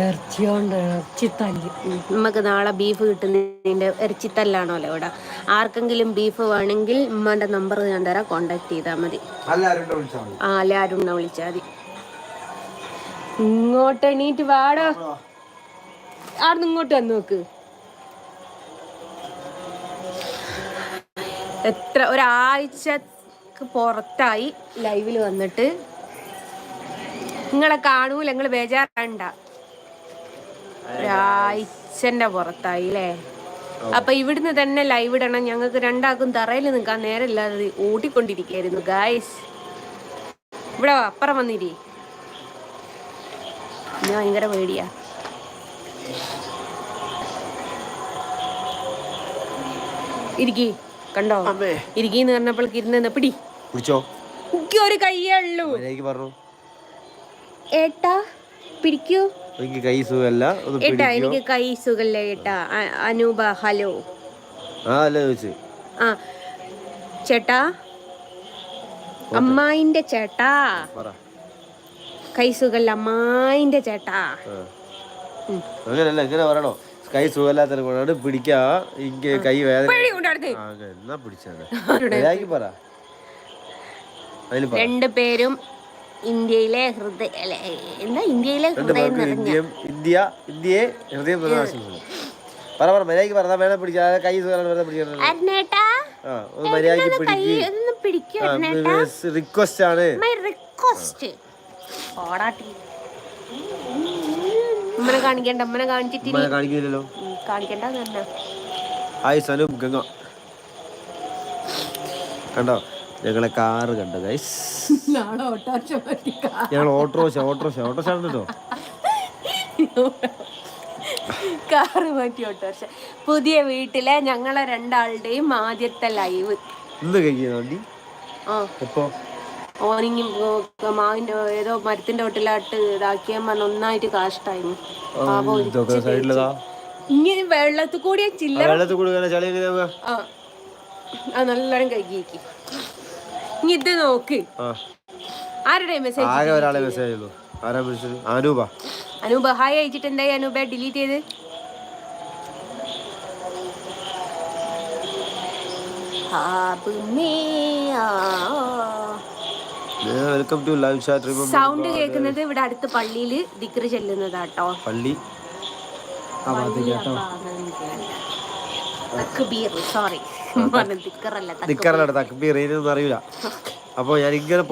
ഇറച്ചിയോണ്ട് ഇറച്ചിത്തല്ല്. നമുക്ക് നാളെ ബീഫ് കിട്ടുന്നതിൻ്റെ ഇറച്ചിത്തല്ലാണല്ലോ ഇവിടെ. ആർക്കെങ്കിലും ബീഫ് വേണമെങ്കിൽ ഉമ്മൻ്റെ നമ്പർ ഞാൻ തരാം, കോണ്ടാക്ട് ചെയ്താൽ മതി. എല്ലാവരും വിളിച്ചാൽ മതി. ഇങ്ങോട്ട് എണീറ്റ് വാടോ, ആടുന്ന് ഇങ്ങോട്ട് വന്ന് നോക്ക്. എത്ര ഒരാഴ്ചക്ക് പുറത്തായി ലൈവിൽ വന്നിട്ട്. നിങ്ങളെ കാണൂല, നിങ്ങൾ ബേജാറണ്ട. ഒരാഴ്ചന്റെ പുറത്തായി അല്ലേ? അപ്പൊ ഇവിടുന്ന് തന്നെ ലൈവ് ഇടണം. ഞങ്ങൾക്ക് രണ്ടാൾക്കും തറയിൽ നിൽക്കാൻ നേരമില്ലാതെ ഓടിക്കൊണ്ടിരിക്കുകയായിരുന്നു ഗായ്സ്. ഇവിടെ അപ്പുറം വന്നിരി, ഞാൻ ഭയങ്കര പേടിയാ. ഇരിക്കി കണ്ടോ, ഇരിക്കിന്ന് പറഞ്ഞപ്പോഴേക്ക് ഇരുന്ന് പിടി ഒരു കയ്യേ ഉള്ളൂ. ഏട്ടാ പിടിക്കൂ. ഏട്ടാ എനിക്ക് കൈ സുഖല്ല ഏട്ടാ. അനൂപ ഹലോ. ആ ചേട്ടാ, അമ്മായിന്റെ ചേട്ടാ, കൈ സുഖല്ല അമ്മായിന്റെ ചേട്ടാ. അങ്ങനല്ല, എങ്ങനെ പറയണോ? കൈ സുഖമില്ലാത്ത പിടിക്കാ, കൈ വേദന. രണ്ടുപേരും ഇന്ത്യയിലെ ഹൃദയ എന്താ ഇന്ത്യയിലെ ഹൃദയം നിറഞ്ഞ ഇന്ത്യയെ ഹൃദയം മര്യാദക്ക് പറഞ്ഞാ വേണം പിടിച്ചാ. കൈ റിക്വസ്റ്റ് ആണ്. അമ്മനെ കാണിക്കണ്ട, അമ്മനെ കാണിച്ചിട്ടില്ല, കാണിക്കില്ലല്ലോ, കാണിക്കണ്ട. ഹായ് സനൂപ് ഗംഗ. കണ്ടോ ഞങ്ങളെ കാറ് കണ്ടോ ഗൈസ്? ഞങ്ങൾ ഓട്ടോറിക്ഷ കേട്ടോ. കാറ് മാറ്റി ഓട്ടോറിക്ഷ. പുതിയ വീട്ടിലെ ഞങ്ങളെ രണ്ടാളുടെയും ആദ്യത്തെ ലൈവ് ഇന്ന് കഴിക്കുന്നുണ്ട്. ഓനിങ്ങി മാവിന്റെ ഏതോ മരത്തിന്റെ ഒട്ടിലാട്ട് ഇതാക്കിയാ ഒന്നായിട്ട് കാഷ്ടായിരുന്നു. ഇങ്ങനെ വെള്ളത്തിൽ കൂടിയ ചില്ലറ നല്ലോണം കഴുകിയേക്ക്. ഇനി ഇത് നോക്ക്, ആരുടെ മെസ്സേജ്? അനൂപ ഹായ് അയച്ചിട്ട് എന്തായി അനൂപ ഡിലീറ്റ് ചെയ്ത്? സൗണ്ട് കേൾക്കുന്നത് ഇവിടെ അടുത്ത് പള്ളിയില് ദിക്ർ ചെല്ലുന്നതാട്ടോ. പള്ളി അറിയില്ല. അപ്പൊ ഞാനിങ്ങനെ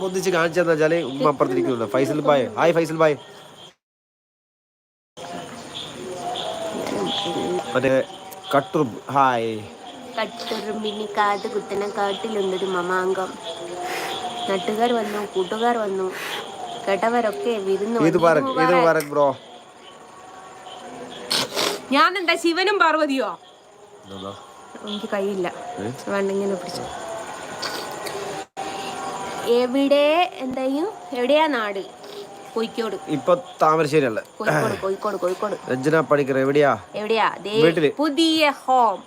പൊന്തിച്ച് കാണിച്ചെന്ന് വെച്ചാല് ഉമ്മ അപ്പുറത്തിരിക്കുന്നുണ്ട്. ഫൈസൽ ബായ് ഹായ്. ഫൈസൽ ബായ് മറ്റേ കട്ടുറുമ്പ് ഹായ്. കട്ടുറുമ്പിന് കാത് കുത്തന കാട്ടിലുണ്ടൊരു മമാങ്കം. നാട്ടുകാർ വന്നു, കൂട്ടുകാർ വന്നു, കേട്ടവരൊക്കെ വിരുന്നു. ബ്രോ ഞാൻ എന്താ ശിവനും പാർവതിയോ? എനിക്ക് കഴിയില്ല, വേണ്ടെങ്കിൽ പിടിച്ചു. എവിടെ എന്തായും എവിടെയാ നാട്? കോഴിക്കോട്. ഇപ്പൊ താമരശ്ശേരി അല്ലേ? കോഴിക്കോട്. രഞ്ജന പണിക്കർ എവിടെയാ? പുതിയ ഹോം.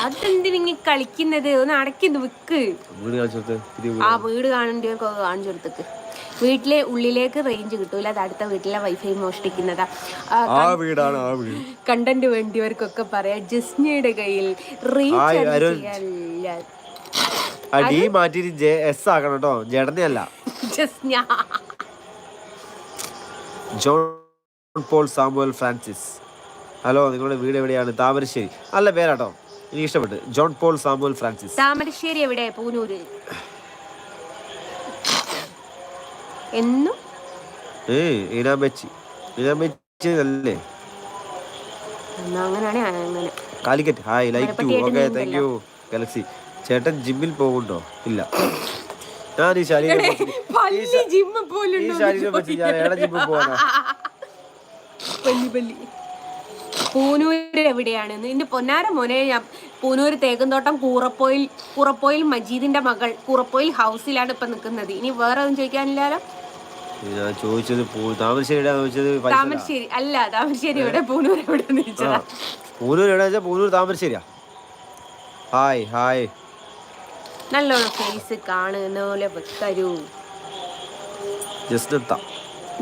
അതെന്തിനി കളിക്കുന്നത്? ഒന്ന് അടക്കിന്ന് വിക്ക്. ആ വീട് കാണേണ്ടവർക്ക് കാണിച്ചു കൊടുത്തേക്ക്. വീട്ടിലെ ഉള്ളിലേക്ക് റേഞ്ച് കിട്ടൂല, അത് അടുത്ത വീട്ടിലെ വൈഫൈ മോഷ്ടിക്കുന്നതാ. കണ്ടന്റ് വേണ്ടിയവർക്കൊക്കെ പറയാം, ജസ്നയുടെ കയ്യിൽ John Paul Samuel Francis. Hello, നിങ്ങളുടെ വീട് എവിടെയാണ്? താമരശ്ശേരി. നല്ല പേരാട്ടോ, എനിക്ക് ഇഷ്ടപ്പെട്ടു. John Paul Samuel Francis. Thamarassery എവിടെ? പൂനൂര്. എന്നും Calicut. Hi, like to. Okay, thank you Galaxy. ചേട്ടൻ ജിമ്മിൽ പോകുന്നുണ്ടോ? ഇല്ല, ഞാൻ ഈ ശരീരം പൂനൂര് എവിടെയാണ്? നിന്റെ പൊന്നാര മോനെ, പൂനൂര് തേക്കുംതോട്ടം കൂറപ്പോയിൽ മജീദിന്റെ മകൾ കൂറപ്പോയിൽ ഹൗസിലാണ് ഇപ്പൊ നിൽക്കുന്നത്. ഇനി വേറെ ഒന്നും ചോദിക്കാനില്ലല്ലോ. ഞാൻ ചോദിച്ചത് താമരശ്ശേരി അല്ല, താമരശ്ശേരി എവിടെ? പൂനൂർ എവിടെ? പൂനൂർ എവിടെ? പൂനൂർ താമരശ്ശേരിയാ. ഹായ്. നല്ലോണം ഫേസ് കാണുന്ന പോലെ വെക്കരൂ.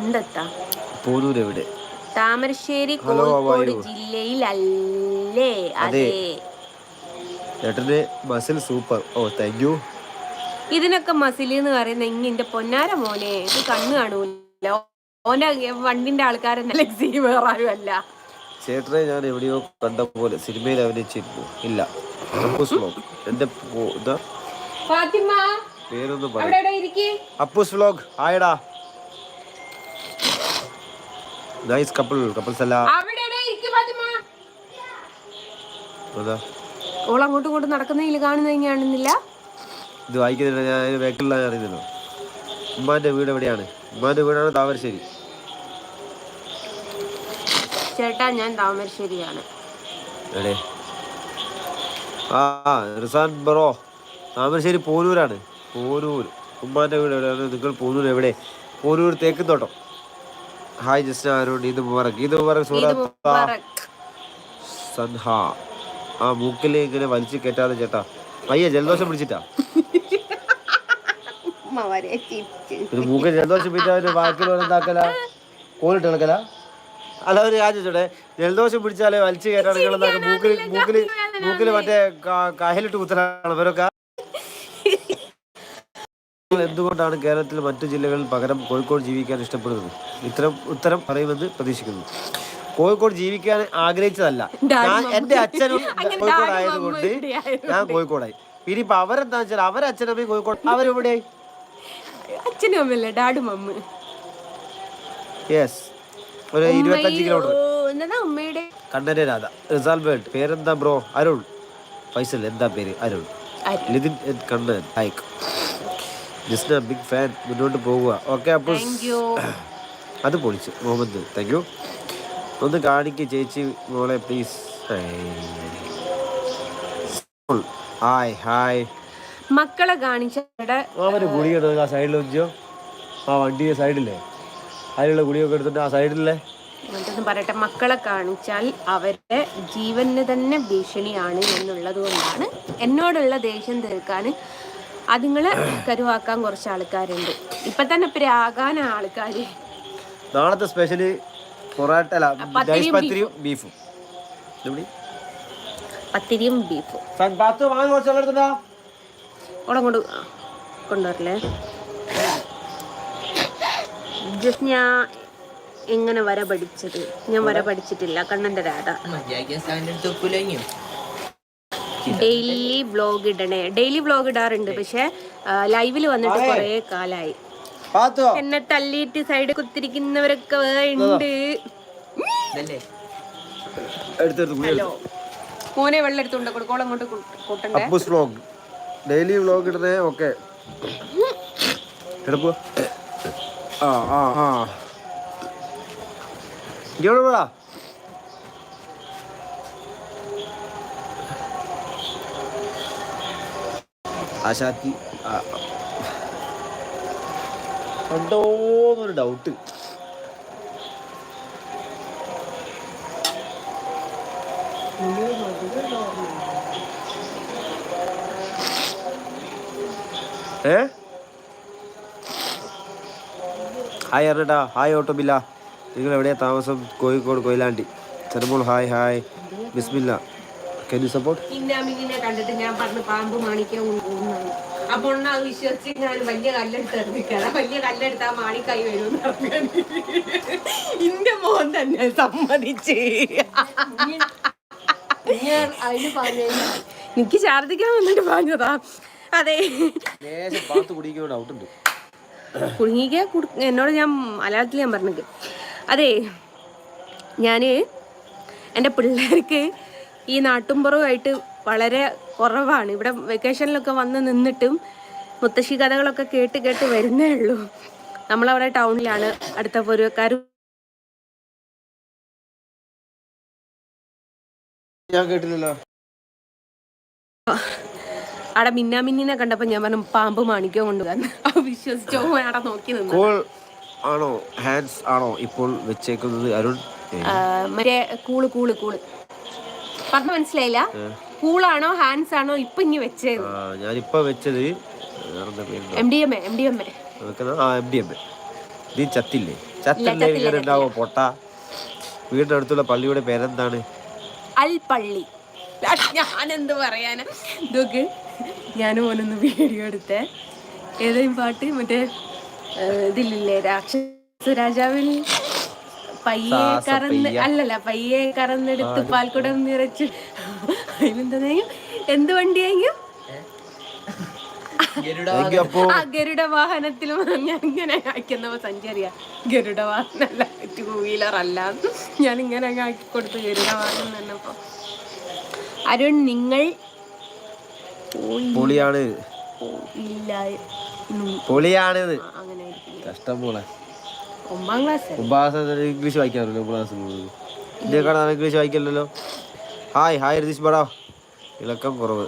എന്തെത്താ പോരൂർ എവിടെ? താമരശ്ശേരി കോഴിക്കോട് ജില്ലയിലല്ലേ? അതെ. ചേട്ടന്റെ muscle super. Oh thank you. ഇതിനൊക്കെ മസിൽ എന്ന് പറയുന്ന ഇങ്ങിന്റെ പൊന്നാര മോനെ, ഇത് കണ്ണ് കാണൂല. ഓന്റെ വണ്ടിന്റെ ആൾക്കാരെന്നല്ല, വേറെ ആരും അല്ല. ചേട്ടനെ ഞാൻ എവിടെയോ കണ്ട പോലെ. സിനിമയിൽ അഭിനയിച്ചിരുന്നു? ഇല്ല. എന്റെ പേരൊന്നും പറയും. അപ്പൂസ് വ്ലോഗ്. ആയടാ. നൈസ് കപ്പിൾസ് അല്ല. ഓൾ അങ്ങോട്ടും ഇങ്ങോട്ടും നടക്കുന്നതിൽ കാണുന്നില്ല. ഇത് വായിക്കുന്നില്ല, ഞാൻ ബാക്കിലുള്ള അറിയുന്നല്ലോ. ഉമ്മാന്റെ വീട് എവിടെയാണ്? ഉമ്മാന്റെ വീടാണ് താമരശ്ശേരി. ചേട്ടാ ഞാൻ താമരശ്ശേരിയാണ്. എവിടെ? റിസാൻ ബ്രോ താമരശ്ശേരി പോരൂരാണ്. പോരൂർ. ഉമ്മാന്റെ വീട് എവിടെയാണ്? നിങ്ങൾ പോരൂർ എവിടെ? പോരൂർ തേക്കുംതോട്ടം. ഹായ് ജസ്റ്റ് ആരോട്? ഈദ് മുബാറക്. ഈദ് മുബാറക് സൻഹ. ആ മൂക്കിൽ ഇങ്ങനെ വലിച്ചു കയറ്റാതെ ചേട്ടാ. അയ്യ ജലദോഷം പിടിച്ചിട്ടാ. മൂക്കിൽ ജലദോഷം പിടിച്ചാൽ വാക്കിൽ എന്താക്കല? കോലിട്ട് കിടക്കല? അല്ല ഒരു കാര്യം ചോട്ടെ, ജലദോഷം പിടിച്ചാലേ വലിച്ചു കയറ്റാണെങ്കിൽ മൂക്കിൽ മറ്റേ കഹലിട്ട് കുത്തലാണ് ഇവരൊക്കെ. എന്തുകൊണ്ടാണ് കേരളത്തിൽ മറ്റു ജില്ലകളിൽ പകരം കോഴിക്കോട് ജീവിക്കാൻ ഇഷ്ടപ്പെടുന്നത്? ഉത്തരം പറയുമെന്ന് പ്രതീക്ഷിക്കുന്നു. കോഴിക്കോട് ജീവിക്കാൻ ആഗ്രഹിച്ചതല്ല, എന്റെ അച്ഛനും കോഴിക്കോട് ആയതുകൊണ്ട് ഞാൻ കോഴിക്കോടായി. ഇനിയിപ്പോ അവരെന്താ വെച്ചാൽ അവരെ അച്ഛനമ്മയും കോഴിക്കോട്. അവരെവിടെയായി? അച്ഛനും അമ്മയല്ലേ, ഡാഡും അമ്മ. യെസ്, ഒരു 25 കിലോമീറ്റർ. കണ്ണന്റെ രാധ. റിസാൽ വേൾഡ്. പേരെന്താ ബ്രോ? അരുൺ. ഫൈസൽ. എന്താ പേര്? അരുൺ. ലിതിൻ കണ്ണൻ. ഹൈക്ക്. Just big fan. മുന്നോട്ട് പോവുക. ഓക്കെ. അപ്പോൾ അത് പൊളിച്ചു. Muhammad thank you. ഒന്ന് കാണിക്ക് ചേച്ചി മോളെ പ്ലീസ്. Hi hi. മക്കളെ കാണിച്ച ഗുളിക ആ സൈഡിൽ വെച്ചോ. ആ വണ്ടിയുടെ സൈഡില്ലേ അതിലുള്ള ഗുളിയൊക്കെ എടുത്തിട്ട് ആ സൈഡിലെ പറയട്ടെ. മക്കളെ കാണിച്ചാൽ അവരുടെ ജീവന് തന്നെ ഭീഷണിയാണ് എന്നുള്ളത് കൊണ്ടാണ് എന്നോടുള്ള ദേഷ്യം തീർക്കാൻ അതുങ്ങളെ കരുവാക്കാൻ കുറച്ച് ആൾക്കാരുണ്ട്. ഇപ്പൊ തന്നെ പ്രാകാന ആൾക്കാര്. നാളത്തെ സ്പെഷ്യല് പത്തിരിയും ബീഫും. ഓളങ്ങോട്ട് കൊണ്ടുവരല്ലേ? ജസ്റ്റ് ഞാൻ എങ്ങനെ വര പഠിച്ചത്? ഞാൻ വര പഠിച്ചിട്ടില്ല. കണ്ണന്റെ രാധ. ഡെയിലി വ്ലോഗ് ഇടണേ. ഡെയിലി വ്ലോഗ് ഇടാറുണ്ട്, പക്ഷെ ലൈവില് വന്നിട്ട് കുറെ കാലായി. എന്നെ തല്ലിയിട്ട് സൈഡ് കുത്തിരിക്കുന്നവരൊക്കെ ഉണ്ട്. ഹലോ മോനെ, വെള്ളം എടുത്തുകൊണ്ട് കൊടുക്കോളം കൊണ്ട് കൂട്ടണ്ടേ. ഡെയിലി വ്ലോഗ് ഇടണേ. ഓക്കെ. ആശാത്തി ഉണ്ടോന്നൊരു ഡൗട്ട്. ഹായ് അർണട്ടാ. ഹായ് ഓട്ടോബില്ല. നിങ്ങൾ എവിടെയാ താമസം? കോഴിക്കോട് കൊയിലാണ്ടി. ചെറുപ്പോൾ ഹായ് ഹായ്. ബിസ്മില്ല. Can you support? കണ്ടിട്ട് ഞാൻ പറഞ്ഞു പാമ്പ് മാണിക്കാൻ പോകുന്നതാണ്. അപ്പൊ അത് വിശ്വസിച്ച് ഞാൻ വലിയ കല്ലെടുത്ത് വലിയ കല്ലെടുത്താ മാണിക്കായി വരും. ഇന്റെ മോൻ തന്നെ സമ്മതിച്ച്. എനിക്ക് ഛർദിക്കാൻ വന്നിട്ട് പറഞ്ഞതാ. അതെ, കുടുങ്ങിക്ക. എന്നോട് ഞാൻ മലയാളത്തിൽ ഞാൻ പറഞ്ഞത്. അതെ, ഞാന് എൻ്റെ പിള്ളേർക്ക് ഈ നാട്ടുമ്പുറമായിട്ട് വളരെ കുറവാണ്. ഇവിടെ വെക്കേഷനിലൊക്കെ വന്ന് നിന്നിട്ടും മുത്തശ്ശി കഥകളൊക്കെ കേട്ട് വരുന്നേ ഉള്ളൂ. നമ്മളവിടെ ടൗണിലാണ്. അടുത്ത പൊരുവക്കാരും ഞാൻ കേട്ടില്ലല്ലോ. അവിടെ മിന്നാമിന്നിനെ കണ്ടപ്പോ ഞാൻ പറഞ്ഞു പാമ്പ് മാണിക്കോ കൊണ്ടുവന്ന്. വിശ്വസിച്ചോ? അവിടെ നോക്കി നിന്നു. ആണോ ഹാൻഡ്സ് ആണോ ഇപ്പോൾ വെച്ചേക്കുന്നത്? അരുൺ മറ്റേ കൂള് പറഞ്ഞ മനസ്സിലായില്ല. കൂളാണോ ഹാൻസ് ആണോ ഇപ്പൊ ഇനി വെച്ചത്? ഞാനിപ്പോ വെച്ചത് MDMA. നീ ചത്തില്ലേ? ചത്തില്ലേ ഇങ്ങനെ ഉണ്ടാവോ പൊട്ട? വീടിന്റെ അടുത്തുള്ള പള്ളിയുടെ പേരെന്താണ്? അൽ പള്ളി. ഞാനെന്ത് പറയാനാ? ഇതൊക്കെ ഞാനും ഓനൊന്ന് വീഡിയോ എടുത്തേ. ഏതെങ്കിലും പാട്ട് മറ്റേ ഇതില്ലേ രാക്ഷസ രാജാവിൽ പയ്യെ കറന്നെടുത്ത് പാൽക്കുടം നിറച്ച് അതിലെന്തായും എന്ത് വണ്ടിയെങ്കിലും ഗരുഡ വാഹനത്തിലും ഞാൻ ഇങ്ങനെ ആക്കുന്നപ്പോ സഞ്ചരിയ ഗരുഡ വാഹനമല്ല, 2 വീലർ അല്ല, ഞാൻ ഇങ്ങനെ അങ്ങ് ആക്കി കൊടുത്തു ഗരുഡ വാഹനം തന്നപ്പോ. അരുൺ നിങ്ങൾ പൊളിയാണ്. അങ്ങനെ കഷ്ടം പോലെ 9ാം ക്ലാസ് ഇംഗ്ലീഷ് വായിക്കാറില്ലോ? ഇംഗ്ലീഷ് വായിക്കല്ലോ. ഹായ് രതീഷ് ബടാ. ഇളക്കം കുറവ്.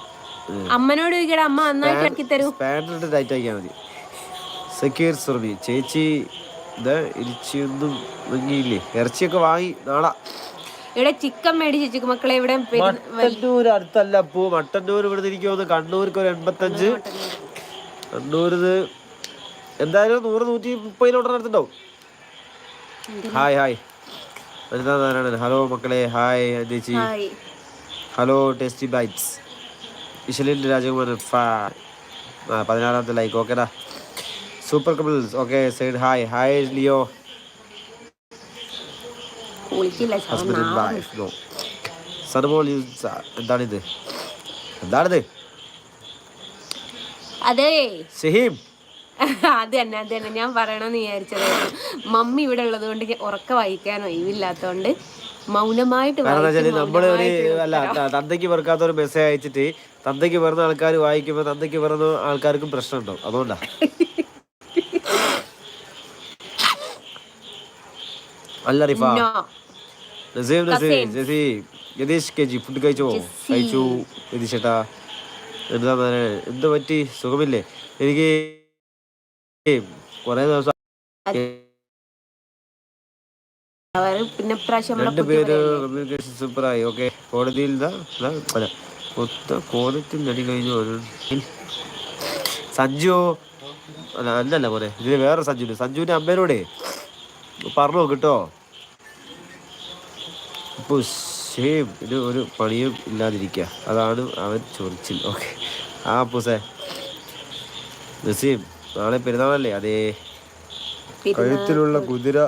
അമ്മനോട് ചോദിക്കടാ, അമ്മ നന്നായിട്ട് ആക്കി തരും. സ്പാൻഡറിട്ട് ടൈറ്റ് ആക്കിയാൽ മതി. സക്കീർ സുർബി ചേച്ചി ഇരിച്ചൊന്നും ഭംഗിയില്ലേ? ഇറച്ചിയൊക്കെ വാങ്ങി നാളെ. ഇവിടെ ചിക്കൻ മേടിച്ചു മക്കളെ. ഇവിടെ മട്ടന്നൂർ അടുത്തല്ല പോ. മട്ടന്നൂർ ഇവിടെ ഇരിക്കുമെന്ന്. കണ്ണൂർക്ക് ഒരു 85. കണ്ണൂരിത് എന്തായാലും 100-130 കിലോമീറ്റർ അടുത്തുണ്ടാവും. ഹായ് വനിതാ നാരായണൻ. ഹലോ മക്കളെ. ഹായ് ചേച്ചി. Hello tasty bites. ഇഷലിൻ രാജകുമാരൻ 16ാമത്തെ ലൈക്ക്. ഓക്കേടാ. Super couples. Okay side hi Leo. എന്താണിത്? അതെ ഷഹീം. അത് തന്നെ ഞാൻ പറയണമെന്ന് വിചാരിച്ചത്. മമ്മി ഇവിടെ ഉള്ളത് കൊണ്ട് ഉറക്ക വായിക്കാൻ ഒഴിവില്ലാത്തോണ്ട് മൗനമായിട്ട് നമ്മള് തന്തയ്ക്ക് വെറുക്കാത്ത ഒരു മെസ്സേജ് അയച്ചിട്ട് തന്തയ്ക്ക് വെറുന്ന ആൾക്കാർ വായിക്കുമ്പോ തന്തയ്ക്ക് വെറുന്ന ആൾക്കാർക്കും പ്രശ്നം ഉണ്ടോ? അതുകൊണ്ടാ. അല്ല റിഫ യതീഷ് കെജി ഫുഡ് കഴിച്ചു യതീഷ് ചേട്ടാ. എന്ത് പറ്റി? സുഖമില്ലേ? എനിക്ക് കൊറേ ദിവസം പിന്നെ രണ്ടുപേര് കമ്മ്യൂണിക്കേഷൻ സൂപ്പറായി. ഓക്കെ. കോടതിയിൽ കോടതി നടി കഴിഞ്ഞു. സഞ്ജു അല്ലല്ല മോനെ, ഇതിന് വേറെ സഞ്ജുവിന്റെ അമ്മേനോടെ പറഞ്ഞു കേട്ടോ. ഇപ്പൊ ഇത് ഒരു പണിയും ഇല്ലാതിരിക്കുക, അതാണ് അവൻ ചൊറിച്ചിൽ. ഓക്കെ. പൂസേ നസീം നാളെ പെരുന്നാളല്ലേ? അതേ. കഴുത്തിലുള്ള കുതിര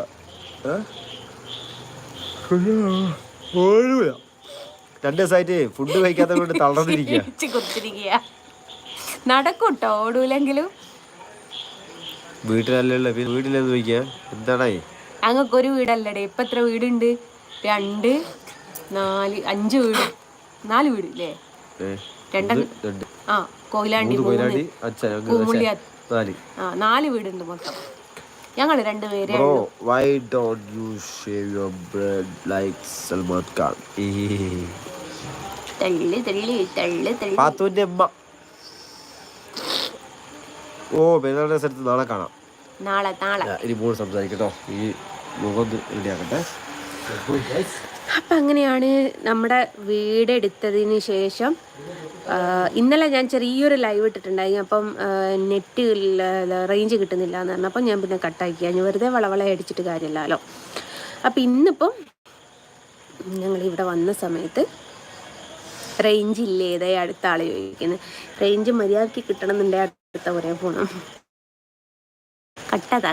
2 ദിവസമായിട്ട് ഫുഡ് കഴിക്കാത്ത കൊണ്ട് തളർന്നിരിക്കുക. നടക്കൂട്ടോ, ഓടൂലെങ്കിലും. വീട്ടിലല്ലേ വീട്ടിലെന്ന് ചോദിക്കുക. എന്താണേ ഞങ്ങൾക്കൊരു വീടല്ലടേ. ഇപ്പൊ എത്ര വീടുണ്ട്? 2, 4, 5 വീട്. 4 വീട് അല്ലേ? 2 കൊയിലാണ്ടി, കുമുളിയ 4 വീടുണ്ട് മൊത്തം. ഞങ്ങൾ 2 പേര്. Why don't you shave your beard like Salman Khan? പാത്തുവിന്റെ അമ്മ. പെരുന്നാളിന്റെ സ്ഥലത്ത് നാളെ കാണാം. നാളെ ഇനി മോൾ സംസാരിക്കട്ടോ. ഈ മുഖം റെഡിയാക്കട്ടെ. അപ്പം അങ്ങനെയാണ് നമ്മുടെ വീടെടുത്തതിന് ശേഷം. ഇന്നലെ ഞാൻ ചെറിയൊരു ലൈവ് ഇട്ടിട്ടുണ്ടായി. അപ്പം നെറ്റ് റേഞ്ച് കിട്ടുന്നില്ല എന്ന് പറഞ്ഞപ്പോൾ ഞാൻ പിന്നെ കട്ടാക്കി. ഞാൻ വെറുതെ വളവള അടിച്ചിട്ട് കാര്യമില്ലല്ലോ. അപ്പം ഇന്നിപ്പം ഞങ്ങളിവിടെ വന്ന സമയത്ത് റേഞ്ച് ഇല്ലേ? ഇതേ അടുത്ത ആൾ ചോദിക്കുന്നത്. റേഞ്ച് മര്യാദയ്ക്ക് കിട്ടണമെന്നുണ്ടെ അടുത്ത ഒരേ ഫോണും. കട്ടതാ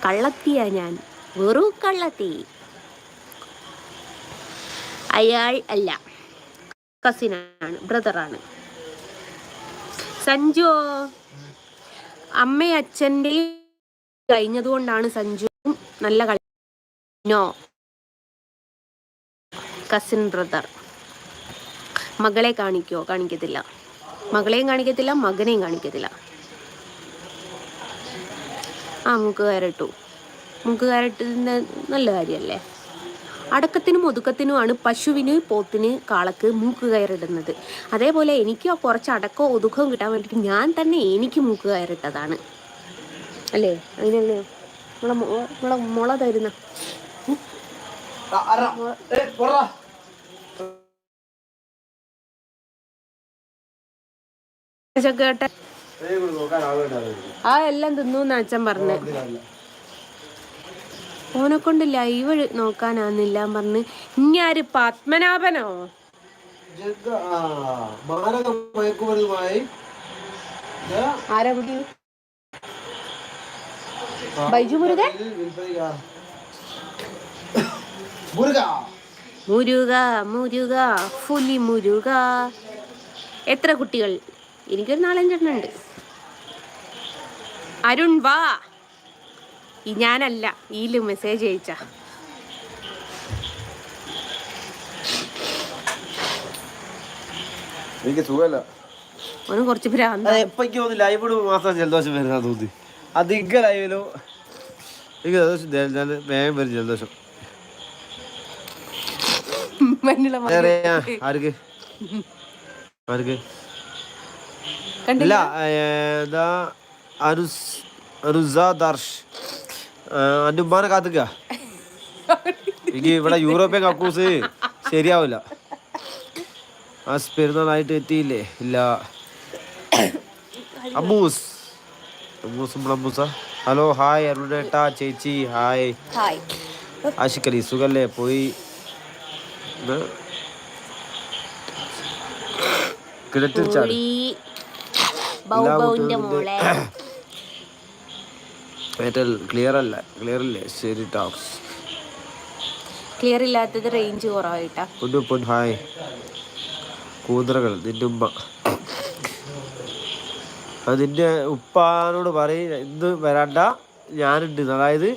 കള്ളത്തിയാ ഞാൻ, വെറു കള്ളത്തി. അയാൾ അല്ല, കസിനാണ്, ബ്രദറാണ്. സഞ്ജു അമ്മയും അച്ഛൻ്റെയും കഴിഞ്ഞതുകൊണ്ടാണ് സഞ്ജുവും നല്ല കളി. No, cousin brother. മകളെ കാണിക്കത്തില്ല, മകളെയും കാണിക്കത്തില്ല, മകനെയും കാണിക്കത്തില്ല. മൂക്ക് കയറിട്ടതിൻ്റെ നല്ല കാര്യമല്ലേ? അടക്കത്തിനും ഒതുക്കത്തിനുമാണ് പശുവിന്, പോത്തിന്, കാളക്ക് മൂക്ക് കയറിടുന്നത്. അതേപോലെ എനിക്ക് കുറച്ച് അടക്കവും ഒതുക്കവും കിട്ടാൻ വേണ്ടിയിട്ട് ഞാൻ തന്നെ എനിക്ക് മൂക്ക് കയറിട്ടതാണ് അല്ലേ? അതിനല്ലേ നമ്മളെ മുള തരുന്ന കേട്ടെ ആ എല്ലാം തിന്നൂന്ന് അച്ഛൻ പറഞ്ഞു. ഓനെ കൊണ്ട് ലൈവ് നോക്കാനാന്നില്ല പറഞ്ഞ്. ഇനി ആര് പത്മനാഭനോ? ആരാ കുട്ടി? ബൈജു മുരുകൻ. മുരുക മുരുക ഫുലി മുരുക. എത്ര കുട്ടികൾ? എനിക്കൊരു 4-5 ഉണ്ട്. അരുൺ വാ. ഞാനല്ല, ഈല് മെസ്സേജ് അയച്ച. എനിക്ക് സുഖമല്ല. ഓന് കുറച്ച് ഭ്രാന്ത. ലൈവ് മാത്രം ജലദോഷം വരുന്ന തോന്നി. അധിക ലൈവിലോ എനിക്ക് വേഗം വരും ജലദോഷം. ആർക്ക് ആർക്ക് ഇല്ല. എന്താ അനുസാദർഷ് എൻ്റെ ഉമ്മാനെ കാത്തുക. എനിക്ക് ഇവിടെ യൂറോപ്യൻ കക്കൂസ് ശരിയാവില്ല. ആ പെരുന്നാളായിട്ട് എത്തിയില്ലേ? ഇല്ല. അമ്മൂസ് അമ്മൂസ. ഹലോ ഹായ് അരുണേട്ടാ ചേച്ചി. ഹായ് ആഷിക്കലി സുഖല്ലേ? പോയി കിണറ്റിൽ ചാടി. ക്ലിയർ അല്ലേ? ശരി ടോക്സ് ക്ലിയർ ഇല്ലാത്തത് റേഞ്ച് കുറവായിട്ടാ. ഹായ് കൂതറകൾ. നിന്റെ ഉമ്മ അതിൻ്റെ ഉപ്പാനോട് പറയും ഇന്ന് വരണ്ട, ഞാനുണ്ട്. അതായത്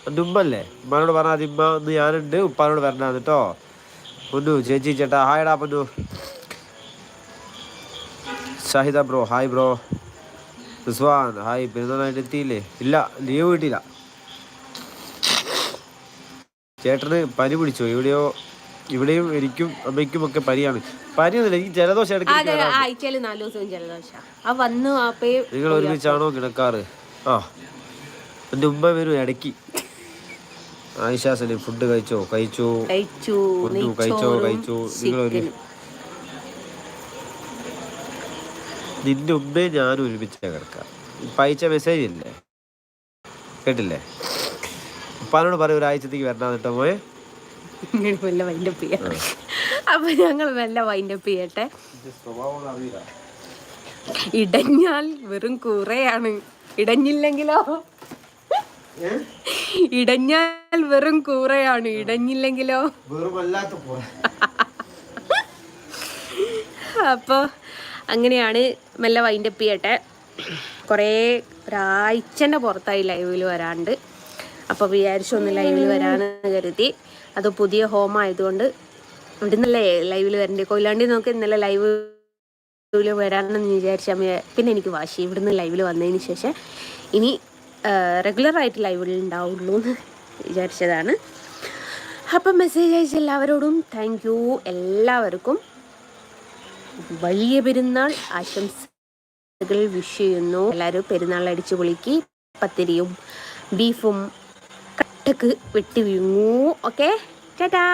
എൻ്റെ ഉമ്മല്ലേ, ഉമ്മാനോട് പറഞ്ഞാൽ അത് ഉമ്മ ഇന്ന് ഞാനുണ്ട്, ഉപ്പാനോട് വരണ്ട കേട്ടോ. പൊന്നു ചേച്ചി ചേട്ടാ ഹായടാ പൊന്നു. Shahida bro hi bro. Rizwan hi. പെരുന്നാളായിട്ട് എത്തിയില്ലേ? ഇല്ല, ലീവ് കിട്ടിയില്ല. ചേട്ടന് പനി പിടിച്ചോ? ഇവിടെയും എനിക്കും അമ്മയ്ക്കും ഒക്കെ പനിയാണ്. പനിയൊന്നുമില്ല, എനിക്ക് ജലദോഷം ആഴ്ചയിൽ 4 ദിവസവും ജലദോഷം. നിങ്ങൾ ഒരുമിച്ചാണോ കിടക്കാറ്? ആ, എൻ്റെ ഉമ്മ വരും ഇടയ്ക്ക്. ആയിഷ സലീം ഫുഡ് കഴിച്ചോ? കഴിച്ചു. നിങ്ങൾ നിന്റെ ഉമ്മയും ഞാനും ഒരുമിച്ച് കിടക്കാം. ഇപ്പം അയച്ച മെസ്സേജ് ഇല്ലേ, കേട്ടില്ലേ? ഉപ്പാനോട് പറയും ഒരാഴ്ചത്തേക്ക് വരണം കേട്ടോ മോയെ. മെല്ലെ വൈൻഡപ്പ് ചെയ്യാം. അപ്പൊ ഞങ്ങൾ മെല്ലെ വൈൻഡപ്പ് ചെയ്യട്ടെ. ഇടഞ്ഞാൽ വെറും കൂറയാണ്, ഇടഞ്ഞില്ലെങ്കിലോ? ഇടഞ്ഞാൽ വെറും കൂറയാണ്, ഇടഞ്ഞില്ലെങ്കിലോ? അപ്പോൾ അങ്ങനെയാണ്. മെല്ലെ വൈൻഡപ്പ് ചെയ്യട്ടെ. കുറേ ഒരാഴ്ചൻ്റെ പുറത്തായി ലൈവിൽ വരാണ്ട്. അപ്പോൾ വിചാരിച്ചൊന്ന് ലൈവിൽ വരാമെന്ന് കരുതി. അത് പുതിയ ഹോം ആയതുകൊണ്ട് ഇവിടുന്നല്ലേ ലൈവിൽ വരണ്ടേ. കൊയിലാണ്ടി നോക്കി ഇന്നലെ ലൈവ് വരാനെന്ന് വിചാരിച്ചാൽ പിന്നെ എനിക്ക് വാശി. ഇവിടുന്ന് ലൈവിൽ വന്നതിന് ശേഷം ഇനി റെഗുലറായിട്ട് ലൈവിൽ ഉണ്ടാവുള്ളൂ എന്ന് വിചാരിച്ചതാണ്. അപ്പം മെസ്സേജ് അയച്ച എല്ലാവരോടും താങ്ക് യു. എല്ലാവർക്കും വലിയ പെരുന്നാൾ ആശംസകൾ വിഷ് ചെയ്യുന്നു. എല്ലാവരും പെരുന്നാൾ അടിച്ചു പൊളിക്ക്. പത്തിരിയും ബീഫും കട്ടക്ക് വെട്ടി വീങ്ങൂ. ഓക്കെ, ടാറ്റാ.